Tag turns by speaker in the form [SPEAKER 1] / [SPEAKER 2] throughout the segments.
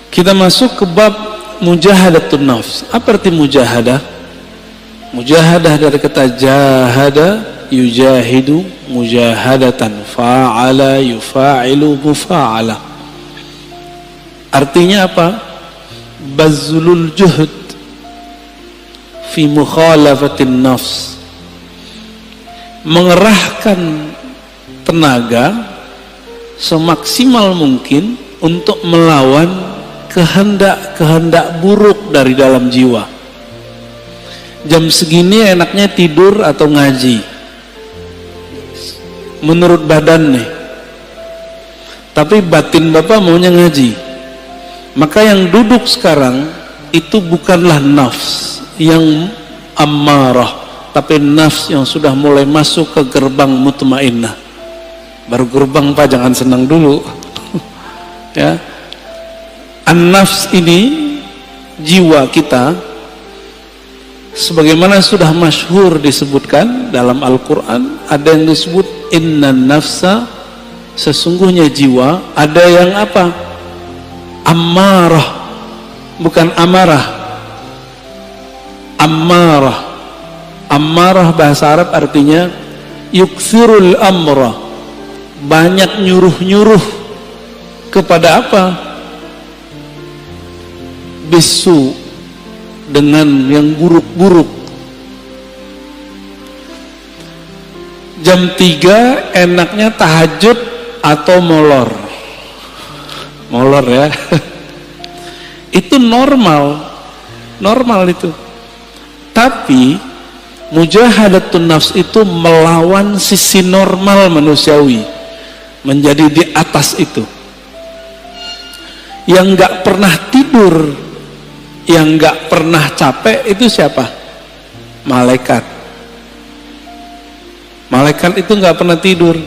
[SPEAKER 1] Kita masuk ke bab mujahadatun nafs. Apa arti mujahadah? Mujahadah dari kata jahada, yujahidu, mujahadatan, fa'ala, yufa'ilu, mufa'ala. Artinya apa? Bazlul juhud fi mukhalafatin nafs. Mengerahkan tenaga semaksimal mungkin untuk melawan kehendak-kehendak buruk dari dalam jiwa. Jam segini enaknya tidur atau ngaji menurut badan nih, tapi batin bapak maunya ngaji. Maka yang duduk sekarang itu bukanlah nafs yang ammarah, tapi nafs yang sudah mulai masuk ke gerbang mutmainnah. Baru gerbang pak, jangan senang dulu. Ya, an-nafs ini jiwa kita, sebagaimana sudah masyhur disebutkan dalam Al-Quran. Ada yang disebut innan nafsa, sesungguhnya jiwa. Ada yang apa? Ammarah, bukan amarah. Ammarah. Ammarah bahasa Arab artinya yukthirul amra, banyak nyuruh-nyuruh kepada apa? Bisu, dengan yang buruk-buruk. Jam 3 enaknya tahajud atau molor. Molor ya. Itu normal itu. Tapi mujahadatun nafs itu melawan sisi normal manusiawi, menjadi di atas itu. Yang gak pernah tidur, yang gak pernah capek itu siapa? Malaikat. Malaikat itu gak pernah tidur.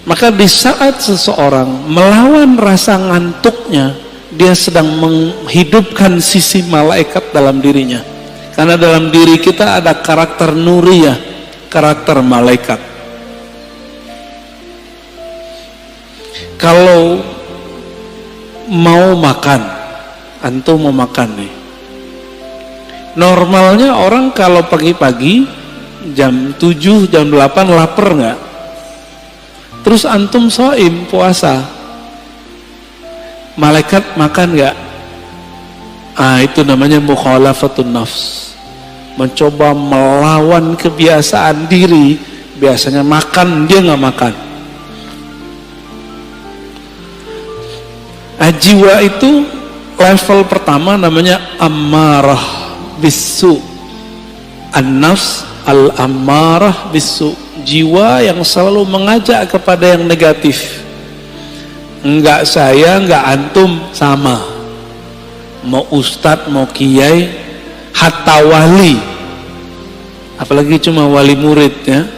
[SPEAKER 1] Maka di saat seseorang melawan rasa ngantuknya, dia sedang menghidupkan sisi malaikat dalam dirinya. Karena dalam diri kita ada karakter nuriyah, karakter malaikat. Kalau mau makan, antum mau makan nih, normalnya orang kalau pagi-pagi jam 7, jam 8 lapar nggak? Terus antum shaim, puasa, malaikat makan nggak? Itu namanya mukhalafatun nafs, mencoba melawan kebiasaan diri. Biasanya makan, dia nggak makan. Jiwa itu level pertama namanya ammarah bisu. An-nafs al-ammarah bisu, jiwa yang selalu mengajak kepada yang negatif. Enggak saya, enggak antum, sama. Mau ustadz, mau kiai, hatta wali, apalagi cuma wali murid ya.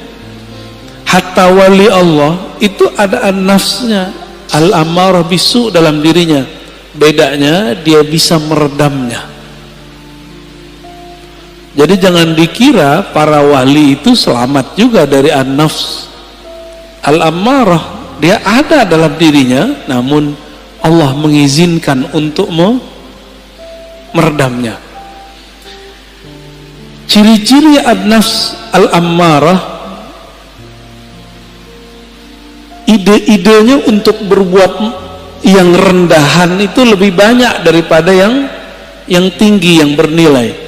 [SPEAKER 1] Hatta wali Allah itu ada an-nafsnya al-ammarah bisu dalam dirinya. Bedanya dia bisa meredamnya. Jadi jangan dikira para wali itu selamat juga dari an-nafs al-ammarah. Dia ada dalam dirinya, namun Allah mengizinkan untuk meredamnya. Ciri-ciri an-nafs al-ammarah, ide-idenya untuk berbuat yang rendahan itu lebih banyak daripada yang tinggi, yang bernilai.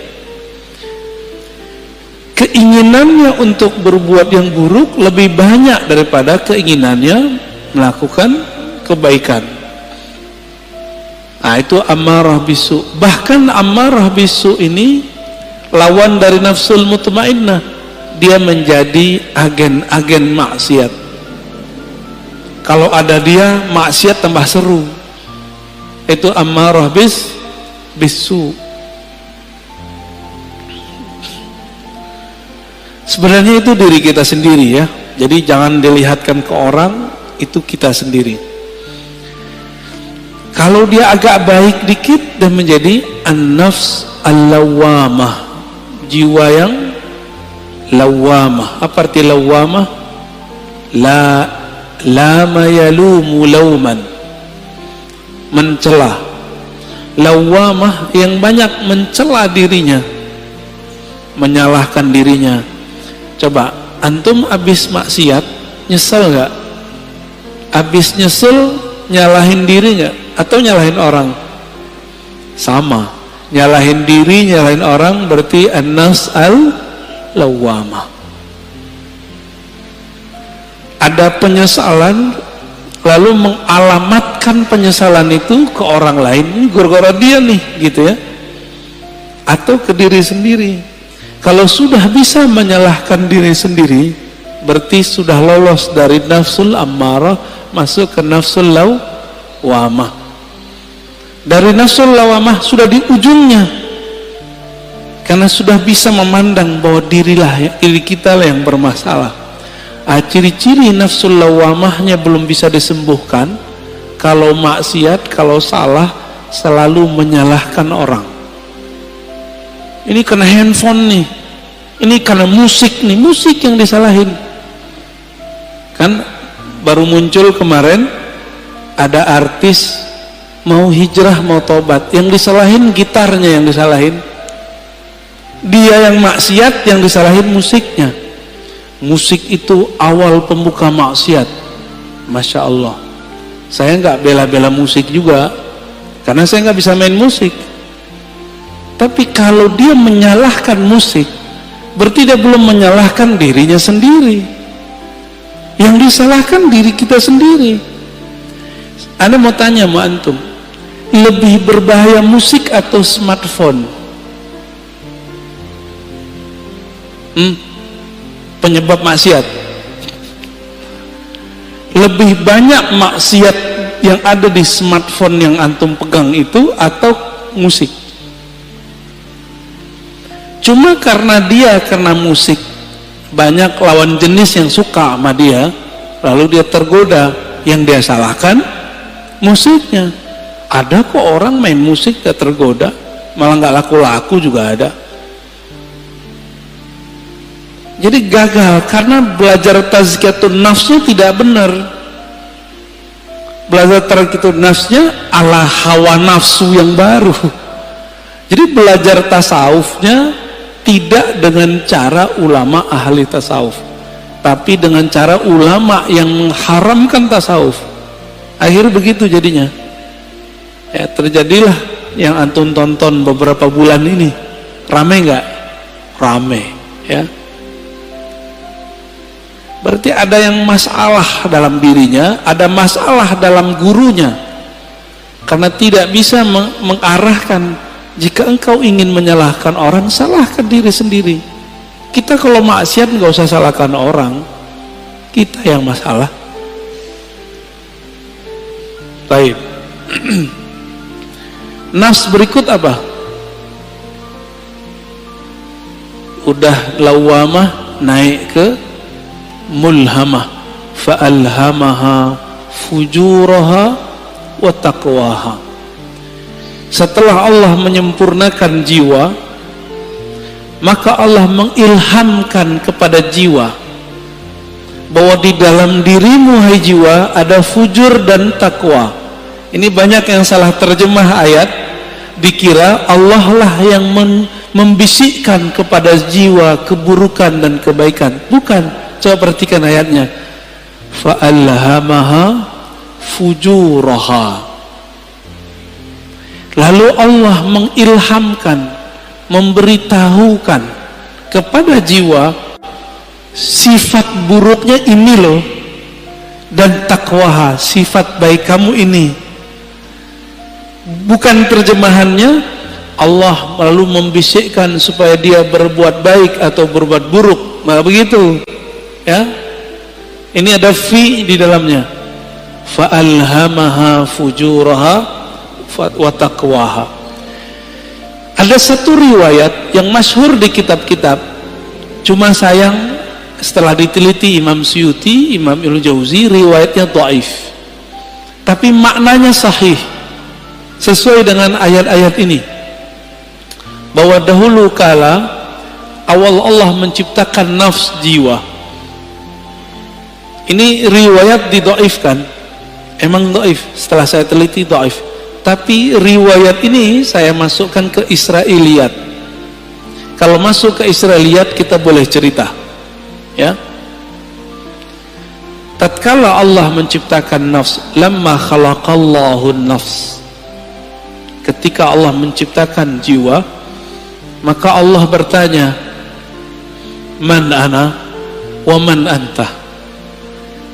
[SPEAKER 1] Keinginannya untuk berbuat yang buruk lebih banyak daripada keinginannya melakukan kebaikan. Itu ammarah bisu. Bahkan ammarah bisu ini lawan dari nafsul mutmainnah. Dia menjadi agen-agen maksiat. Kalau ada dia, maksiat tambah seru. Itu ammarah bisu. Sebenarnya itu diri kita sendiri ya. Jadi jangan dilihatkan ke orang, itu kita sendiri. Kalau dia agak baik dikit dan menjadi an-nafs al-lawwamah, jiwa yang lawwamah. Apa arti lawwamah? Lama yalumu lauman, mencela. lawamah yang banyak mencela dirinya, menyalahkan dirinya. Coba antum habis maksiat nyesel nggak? Habis nyesel nyalahin diri nggak? Atau nyalahin orang? Sama, nyalahin diri, nyalahin orang, berarti an-nafs al-lawamah. Ada penyesalan, lalu mengalamatkan penyesalan itu ke orang lain, ini gara-gara dia nih, gitu ya, atau ke diri sendiri. Kalau sudah bisa menyalahkan diri sendiri, berarti sudah lolos dari nafsul ammarah masuk ke nafsul lawamah. Dari nafsul lawamah sudah di ujungnya, karena sudah bisa memandang bahwa diri kita lah yang bermasalah. Ciri-ciri nafsul lawamahnya belum bisa disembuhkan kalau maksiat, kalau salah selalu menyalahkan orang. Ini kena handphone nih, ini karena musik nih, musik yang disalahin. Kan baru muncul kemarin ada artis mau hijrah, mau tobat, yang disalahin gitarnya, yang disalahin dia, yang maksiat yang disalahin musiknya. Musik itu awal pembuka maksiat. Masya Allah, saya nggak bela-bela musik juga karena saya nggak bisa main musik, tapi kalau dia menyalahkan musik berarti dia belum menyalahkan dirinya sendiri. Yang disalahkan diri kita sendiri. Anda mau tanya sama antum, lebih berbahaya musik atau smartphone? Penyebab maksiat. Lebih banyak maksiat yang ada di smartphone yang antum pegang itu atau musik? Cuma karena musik banyak lawan jenis yang suka sama dia, lalu dia tergoda, yang dia salahkan musiknya. Ada kok orang main musik gak tergoda, malah gak laku-laku juga ada. Jadi gagal karena belajar tazkiyatun nafsnya tidak benar. Belajar tazkiyatun nafsnya ala hawa nafsu yang baru. Jadi belajar tasawufnya tidak dengan cara ulama ahli tasawuf, tapi dengan cara ulama yang mengharamkan tasawuf. Akhirnya begitu jadinya. Ya, terjadilah yang antum tonton beberapa bulan ini. Rame nggak? Rame, ya. Berarti ada yang masalah dalam dirinya, ada masalah dalam gurunya, karena tidak bisa mengarahkan. Jika engkau ingin menyalahkan orang, salahkan diri sendiri. Kita kalau maksiat nggak usah salahkan orang, kita yang masalah. Baik. Nafs berikut apa? Udah lawamah, naik ke mulhamah, fa'alhamaha fujuraha wa taqwaha. Setelah Allah menyempurnakan jiwa, maka Allah mengilhamkan kepada jiwa bahwa di dalam dirimu, hai jiwa, ada fujur dan takwa. Ini banyak yang salah terjemah ayat, dikira Allah lah yang membisikkan kepada jiwa keburukan dan kebaikan. Bukan. Coba perhatikan ayatnya. Fa'alhamaha fujuraha. Lalu Allah mengilhamkan, memberitahukan kepada jiwa sifat buruknya ini loh, dan takwaha, sifat baik kamu ini. Bukan terjemahannya Allah lalu membisikkan supaya dia berbuat baik atau berbuat buruk, nah begitu ya. Ini ada fi di dalamnya. Fa'alhamaha fujuraha wa taqwaha. Ada satu riwayat yang masyhur di kitab-kitab, cuma sayang setelah diteliti Imam Suyuti, Imam Ibnu Jauzi, riwayatnya dhaif, tapi maknanya sahih sesuai dengan ayat-ayat ini, bahwa dahulu kala awal Allah menciptakan nafs jiwa. Ini riwayat didhaifkan, emang dhaif, setelah saya teliti dhaif, Tapi riwayat ini saya masukkan ke Israiliyat. Kalau masuk ke Israiliyat kita boleh cerita, ya. Tatkala Allah menciptakan nafs, lamma khalaqallahu nafs, ketika Allah menciptakan jiwa, maka Allah bertanya, man ana wa man anta,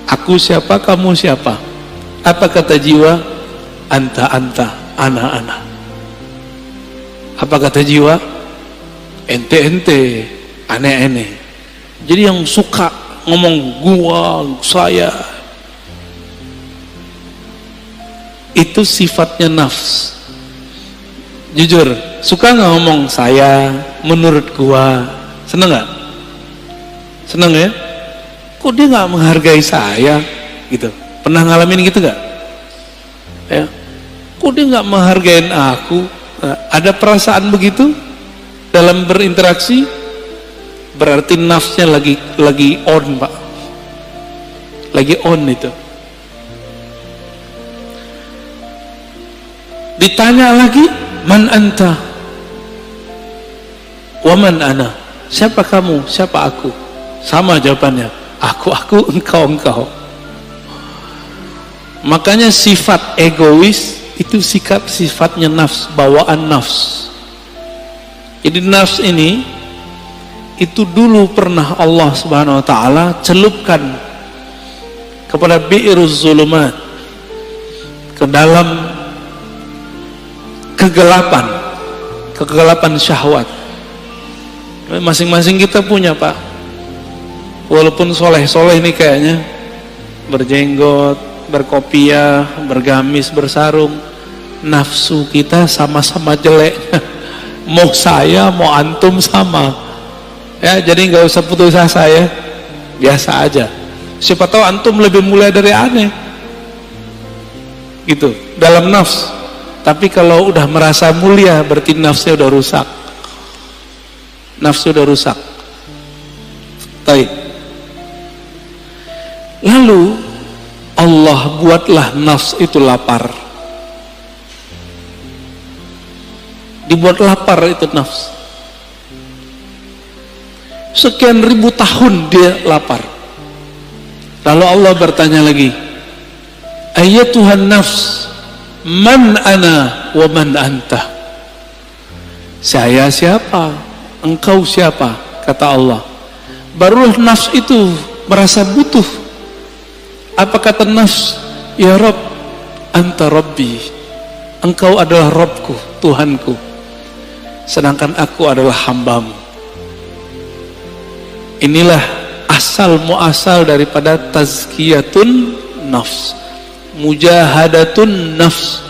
[SPEAKER 1] aku siapa, kamu siapa? Apa kata jiwa? Anta anta, ana ana. Apa kata jiwa? Ente ente, ane ane. Jadi yang suka ngomong gua, saya, itu sifatnya nafs. Jujur, suka nggak ngomong saya, menurut gua? Seneng nggak? Seneng ya? Kok dia nggak menghargai saya? Gitu. Pernah ngalamin gitu nggak? Ya. Kok dia nggak menghargai aku? Nah, ada perasaan begitu dalam berinteraksi? Berarti nafsnya lagi on, Pak. Lagi on itu. Ditanya lagi, man anta wa man ana, siapa kamu, siapa aku? Sama jawabannya, aku, engkau. Makanya sifat egois itu sifatnya nafs, bawaan nafs. Jadi nafs ini itu dulu pernah Allah Subhanahu wa taala celupkan kepada bi'ruz zulumat, ke dalam kegelapan syahwat. Masing-masing kita punya, Pak. Walaupun soleh-soleh ini kayaknya, berjenggot, berkopiah, bergamis, bersarung, nafsu kita sama-sama jeleknya. Mau saya, mau antum sama. Ya, jadi nggak usah putus asa ya, biasa aja. Siapa tahu antum lebih mulia dari aneh, gitu dalam nafs. Tapi kalau udah merasa mulia, berarti nafsnya udah rusak. Nafsu udah rusak. Baik. Lalu Allah buatlah nafs itu lapar. Dibuat lapar itu nafs. Sekian ribu tahun dia lapar. Lalu Allah bertanya lagi, ayatuhan nafs, man ana wa man anta, saya siapa, engkau siapa? Kata Allah. Barulah nafs itu merasa butuh. Apa kata nafs? Ya Rabb, anta Rabbi, engkau adalah Rabbku, Tuhanku, sedangkan aku adalah hambamu. Inilah asal muasal daripada tazkiyatun nafs, mujahadatun nafs.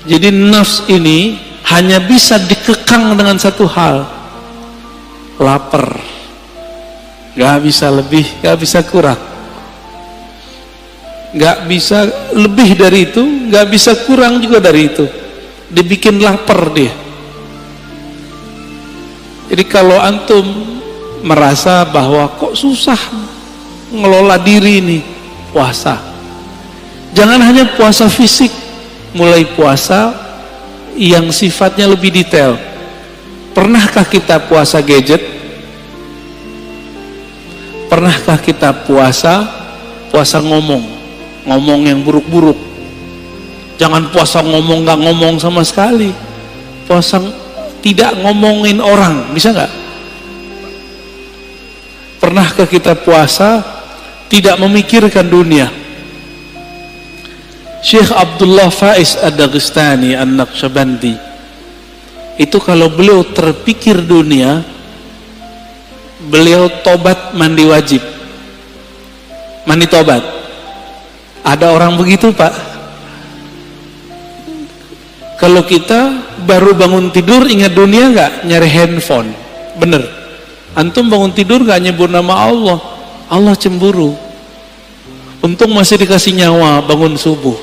[SPEAKER 1] Jadi nafs ini hanya bisa dikekang dengan satu hal, lapar. Gak bisa lebih, gak bisa kurang, gak bisa lebih dari itu, gak bisa kurang juga dari itu. Dibikin lapar dia. Jadi kalau antum merasa bahwa kok susah ngelola diri ini, puasa. Jangan hanya puasa fisik, mulai puasa yang sifatnya lebih detail. Pernahkah kita puasa gadget? Pernahkah kita puasa ngomong yang buruk-buruk? Jangan puasa ngomong gak ngomong sama sekali. Puasa tidak ngomongin orang, bisa gak? Pernahkah kita puasa tidak memikirkan dunia? Syekh Abdullah Faiz Ad-Dagestani An-Naqsyabandi itu kalau beliau terpikir dunia, beliau tobat mandi wajib, mandi tobat. Ada orang begitu, Pak. Kalau kita baru bangun tidur ingat dunia nggak? Nyari handphone, bener. Antum bangun tidur gak nyebut nama Allah, Allah cemburu. Untung masih dikasih nyawa bangun subuh.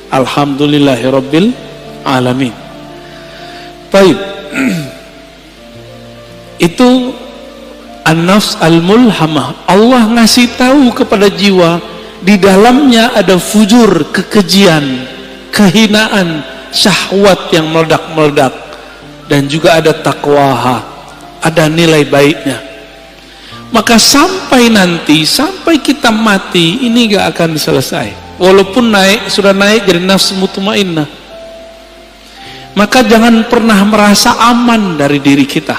[SPEAKER 1] Alhamdulillahirabbil alamin. Baik. Itu an-nafs al-mulhamah. Allah ngasih tahu kepada jiwa, di dalamnya ada fujur, kekejian, kehinaan, syahwat yang meledak-meledak, dan juga ada taqwaha, ada nilai baiknya. Maka sampai nanti, sampai kita mati, ini gak akan selesai. Walaupun sudah naik jadi nafsu mutmainnah. Maka jangan pernah merasa aman dari diri kita.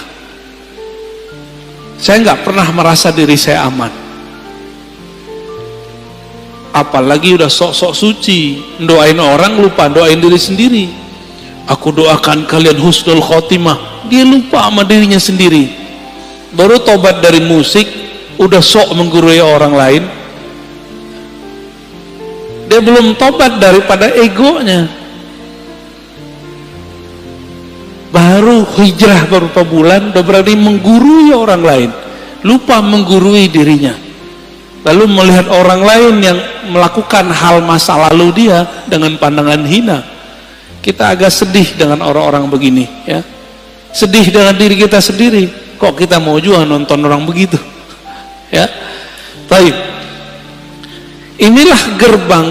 [SPEAKER 1] Saya gak pernah merasa diri saya aman. Apalagi udah sok-sok suci, doain orang lupa doain diri sendiri. Aku doakan kalian husnul khotimah, dia lupa sama dirinya sendiri. Baru tobat dari musik, udah sok menggurui orang lain. Dia belum tobat daripada egonya. Baru hijrah beberapa bulan, udah berani menggurui orang lain, lupa menggurui dirinya. Lalu melihat orang lain yang melakukan hal masa lalu dia dengan pandangan hina. Kita agak sedih dengan orang-orang begini, ya. Sedih dengan diri kita sendiri. Kok kita mau juga nonton orang begitu? Ya. Baik. Inilah gerbang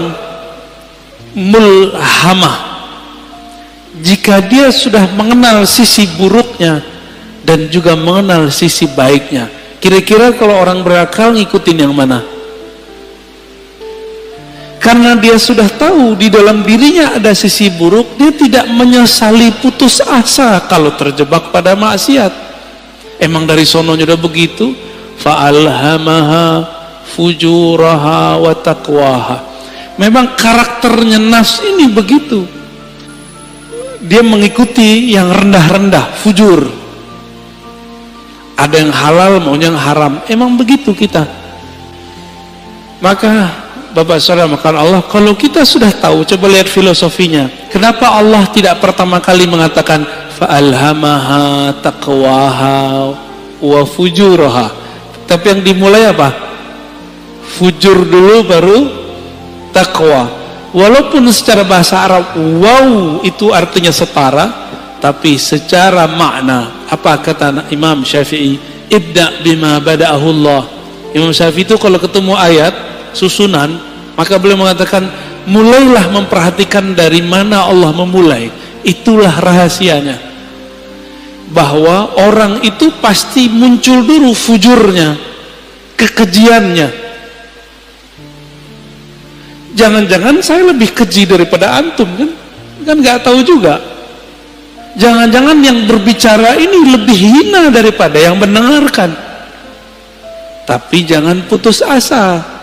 [SPEAKER 1] mulhamah. Jika dia sudah mengenal sisi buruknya dan juga mengenal sisi baiknya. Kira-kira kalau orang berakal ngikutin yang mana? Karena dia sudah tahu di dalam dirinya ada sisi buruk, dia tidak menyesali putus asa kalau terjebak pada maksiat. Emang dari sononya udah begitu. Fa'alhamaha fujuraha wa taqwaha. Memang karakternya nafs ini begitu. Dia mengikuti yang rendah-rendah, fujur. Ada yang halal, maunya yang haram. Emang begitu kita. Maka Bapak Saudara makan Allah, kalau kita sudah tahu, coba lihat filosofinya. Kenapa Allah tidak pertama kali mengatakan fa'alhamaha taqwaha wa fujuraha? Tapi yang dimulai apa? Fujur dulu baru taqwa. Walaupun secara bahasa Arab wow itu artinya setara, tapi secara makna apa kata Imam Syafi'i? Ibda bima bada'ahu Allah. Imam Syafi'i itu kalau ketemu ayat susunan, maka beliau mengatakan mulailah memperhatikan dari mana Allah memulai. Itulah rahasianya, bahwa orang itu pasti muncul dulu fujurnya, kekejiannya. Jangan-jangan saya lebih keji daripada antum, kan nggak tahu juga. Jangan-jangan yang berbicara ini lebih hina daripada yang mendengarkan. Tapi jangan putus asa.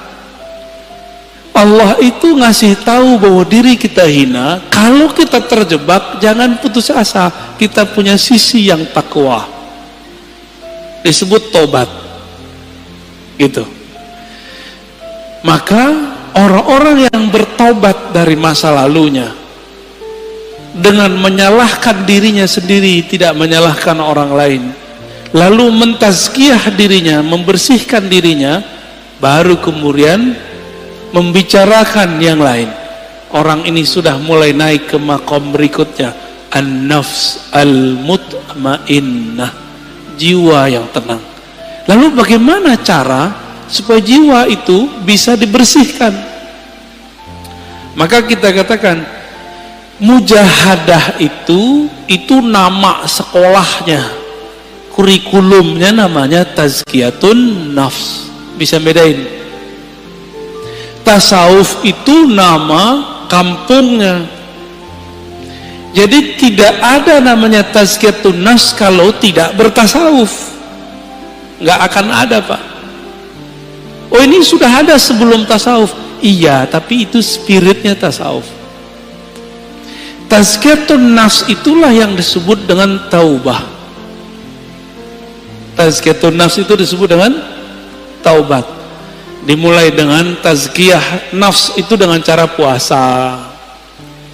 [SPEAKER 1] Allah itu ngasih tahu bahwa diri kita hina. Kalau kita terjebak, jangan putus asa. Kita punya sisi yang takwa, disebut tobat, gitu. Maka orang-orang yang bertobat dari masa lalunya dengan menyalahkan dirinya sendiri, tidak menyalahkan orang lain, lalu mentazkiyah dirinya, membersihkan dirinya, baru kemudian membicarakan yang lain. Orang ini sudah mulai naik ke makom berikutnya, an-nafs al-mutmainnah, jiwa yang tenang. Lalu bagaimana cara supaya jiwa itu bisa dibersihkan? Maka kita katakan mujahadah itu nama sekolahnya, kurikulumnya namanya tazkiyatun nafs. Bisa bedain. Tasawuf itu nama kampungnya. Jadi tidak ada namanya tazkiyatun nafs kalau tidak bertasawuf. Nggak akan ada, Pak. Oh, ini sudah ada sebelum tasawuf. Iya, tapi itu spiritnya tasawuf. Tazkiyatun nafs itulah yang disebut dengan taubah. Tazkiyatun nafs itu disebut dengan taubat. Dimulai dengan tazkiyah nafs itu dengan cara puasa,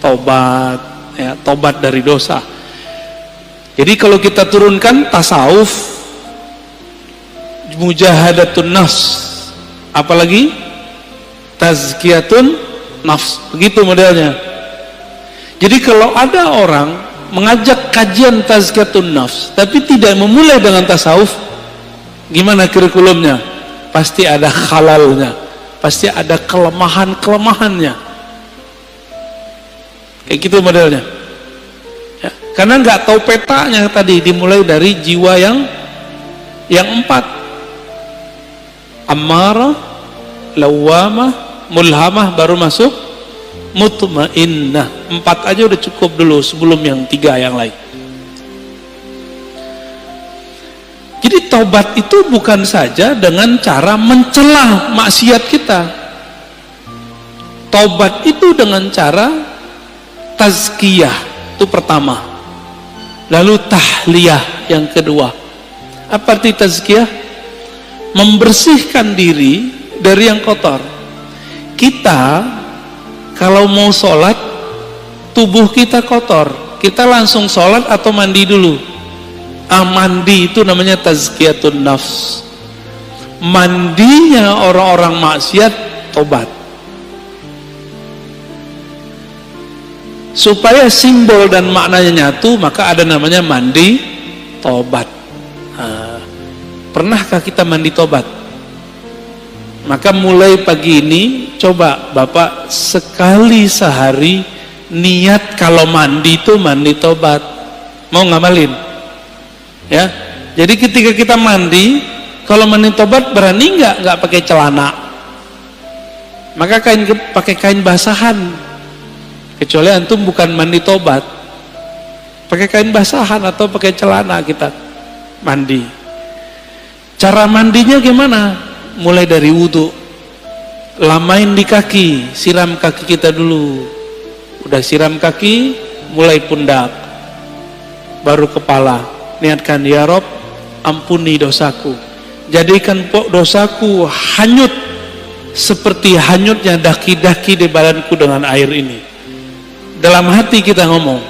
[SPEAKER 1] taubat, ya, taubat dari dosa. Jadi kalau kita turunkan tasawuf, mujahadatun nafs, apalagi tazkiyatun nafs, begitu modelnya. Jadi kalau ada orang mengajak kajian tazkiyatun nafs tapi tidak memulai dengan tasawuf, gimana kurikulumnya? Pasti ada halalnya, pasti ada kelemahan-kelemahannya. Kayak gitu modelnya. Karena nggak tahu petanya tadi, dimulai dari jiwa yang 4. Ammarah, lawamah, mulhamah, baru masuk mutmainnah. 4 aja udah cukup dulu sebelum yang 3 yang lain. Jadi taubat itu bukan saja dengan cara mencela maksiat kita. Taubat itu dengan cara tazkiyah, itu pertama. Lalu tahliyah yang kedua. Apa arti tazkiyah? Membersihkan diri dari yang kotor. Kita kalau mau sholat, tubuh kita kotor, kita langsung sholat atau mandi dulu? Mandi itu namanya tazkiyatun nafs. Mandinya orang-orang maksiat tobat. Supaya simbol dan maknanya nyatu, maka ada namanya mandi tobat. Pernahkah kita mandi tobat? Maka mulai pagi ini coba Bapak sekali sehari niat kalau mandi itu mandi tobat. Mau ngamalin? Ya. Jadi ketika kita mandi, kalau mandi tobat berani nggak pakai celana? Maka pakai kain basahan. Kecuali antum bukan mandi tobat, pakai kain basahan atau pakai celana kita mandi. Cara mandinya gimana? Mulai dari wudhu, lamain di kaki, siram kaki kita dulu. Udah siram kaki, mulai pundak, baru kepala. Niatkan, ya Rob, ampuni dosaku, jadikan dosaku hanyut seperti hanyutnya daki-daki di badanku dengan air ini. Dalam hati kita ngomong.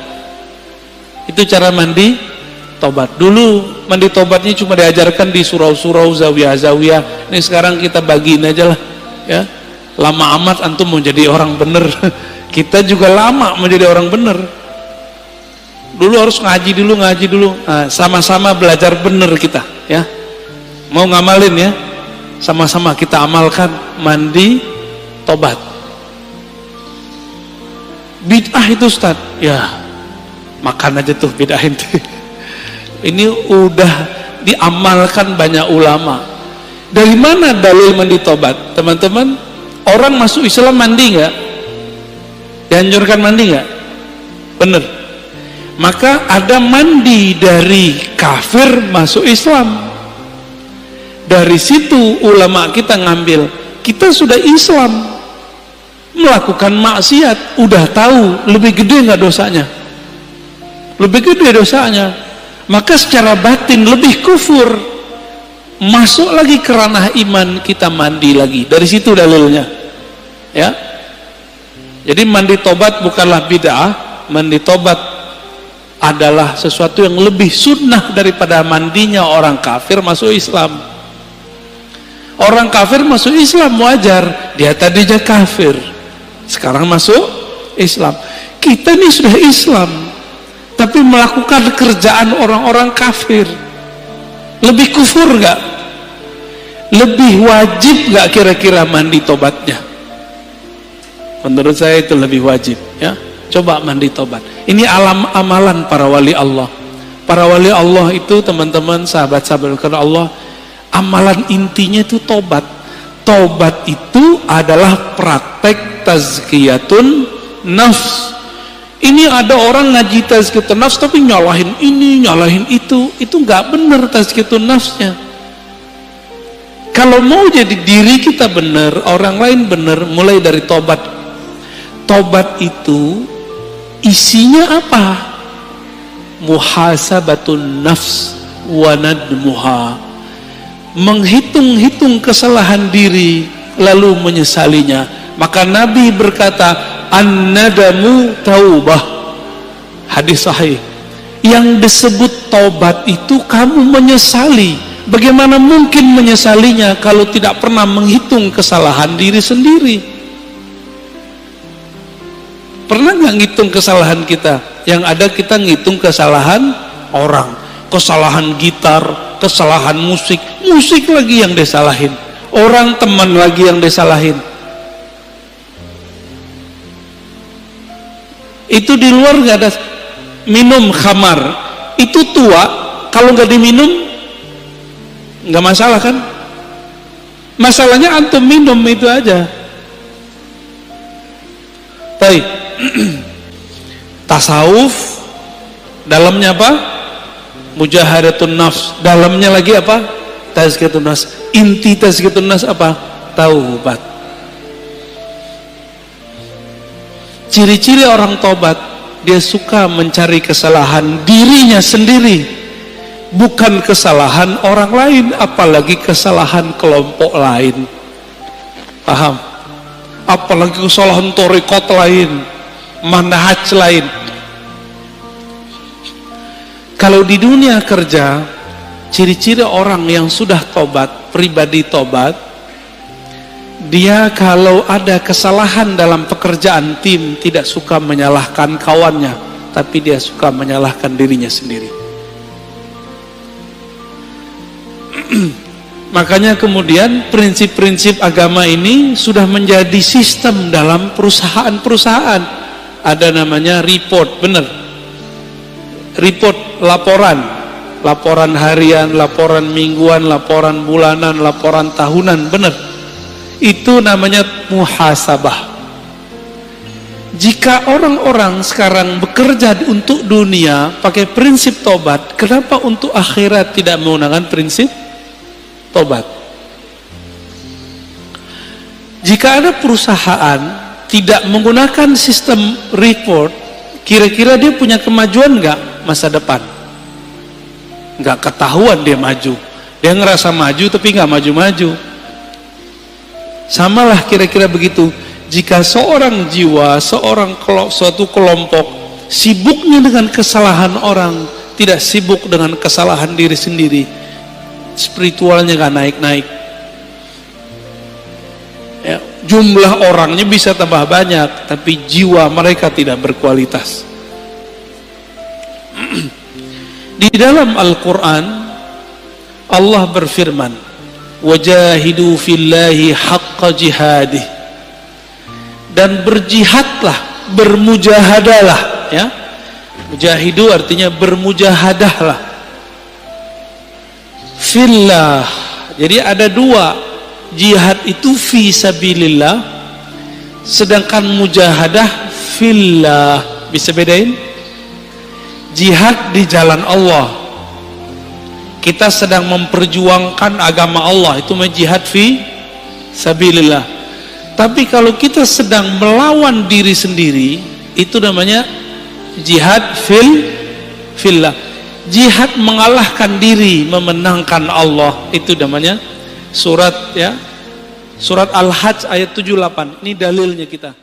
[SPEAKER 1] Itu cara mandi tobat. Dulu mandi tobatnya cuma diajarkan di surau-surau, zawiyah-zawiyah. Ini sekarang kita bagiin aja lah, ya. Lama amat antum mau jadi orang bener. Kita juga lama menjadi orang bener. Dulu harus ngaji dulu. Nah, sama-sama belajar bener kita, ya. Mau ngamalin ya? Sama-sama kita amalkan mandi tobat. Bid'ah itu Ustaz, ya makan aja tuh bid'ahin. Ini udah diamalkan banyak ulama. Dari mana dalil mandi tobat? Teman-teman, orang masuk Islam mandi nggak? Dianjurkan mandi nggak? Bener. Maka ada mandi dari kafir masuk Islam. Dari situ ulama kita ngambil, kita sudah Islam, melakukan maksiat, udah tahu lebih gede nggak dosanya? Lebih gede dosanya, maka secara batin lebih kufur. Masuk lagi ke ranah iman, kita mandi lagi. Dari situ dalilnya, ya. Jadi mandi tobat bukanlah bid'ah. Mandi tobat adalah sesuatu yang lebih sunnah daripada mandinya orang kafir masuk Islam. Orang kafir masuk Islam wajar, dia tadinya kafir, sekarang masuk Islam. Kita ini sudah Islam, tapi melakukan kerjaan orang-orang kafir. Lebih kufur nggak? Lebih wajib nggak kira-kira mandi tobatnya? Menurut saya itu lebih wajib, ya. Coba mandi tobat. Ini amalan para wali Allah. Para wali Allah itu, teman-teman, sahabat-sahabat karena Allah, amalan intinya itu tobat. Tobat itu adalah praktek tazkiyatun nafs. Ini ada orang ngaji tazkiyatun nafs tapi nyalahin ini, nyalahin itu nggak benar tazkiyatun nafsnya. Kalau mau jadi diri kita benar, orang lain benar, mulai dari tobat. Tobat itu isinya apa? Muhasabatun nafs wa nadmuha. Menghitung-hitung kesalahan diri lalu menyesalinya. Maka Nabi berkata, an-nadamu taubah. Hadis sahih. Yang disebut taubat itu kamu menyesali. Bagaimana mungkin menyesalinya kalau tidak pernah menghitung kesalahan diri sendiri? Pernah nggak ngitung kesalahan kita? Yang ada kita ngitung kesalahan orang, kesalahan gitar, kesalahan musik lagi yang disalahin, orang teman lagi yang disalahin. Itu di luar nggak ada. minum khamar itu tua, kalau nggak diminum nggak masalah kan? Masalahnya antum minum itu aja. Baik. Tasawuf dalamnya apa? Mujahadatun nafs. Dalamnya lagi apa? Tazkiyatun nafs. Inti tazkiyatun nafs apa? Taubat. Ciri-ciri orang tobat, dia suka mencari kesalahan dirinya sendiri, bukan kesalahan orang lain, apalagi kesalahan kelompok lain. Paham? Apalagi kesalahan thariqat lain, manhaj lain. Kalau di dunia kerja, ciri-ciri orang yang sudah tobat, pribadi tobat, dia kalau ada kesalahan dalam pekerjaan tim tidak suka menyalahkan kawannya, tapi dia suka menyalahkan dirinya sendiri. Makanya kemudian prinsip-prinsip agama ini sudah menjadi sistem dalam perusahaan-perusahaan. Ada namanya report, benar. Report, laporan. Laporan harian, laporan mingguan, laporan bulanan, laporan tahunan, benar. Itu namanya muhasabah. Jika orang-orang sekarang bekerja untuk dunia pakai prinsip tobat, kenapa untuk akhirat tidak menggunakan prinsip tobat? Jika ada perusahaan tidak menggunakan sistem report, kira-kira dia punya kemajuan nggak masa depan? Nggak ketahuan dia maju. Dia ngerasa maju tapi nggak maju-maju. Samalah kira-kira begitu. Jika seorang jiwa, suatu kelompok sibuknya dengan kesalahan orang, tidak sibuk dengan kesalahan diri sendiri, spiritualnya gak naik-naik. Ya, jumlah orangnya bisa tambah banyak, tapi jiwa mereka tidak berkualitas. Di dalam Al-Quran, Allah berfirman, wajahidu fillahi haqqa jihadih, dan berjihadlah, bermujahadalah, ya. Mujahidu artinya bermujahadahlah fillah. Jadi ada dua, jihad itu fi sabilillah, sedangkan mujahadah fillah. Bisa bedain? Jihad di jalan Allah, kita sedang memperjuangkan agama Allah, itu jihad fi sabilillah. Tapi kalau kita sedang melawan diri sendiri, itu namanya jihad fillah. Jihad mengalahkan diri, memenangkan Allah, itu namanya surat, ya, surat Al-Hajj ayat 78. Ini dalilnya kita.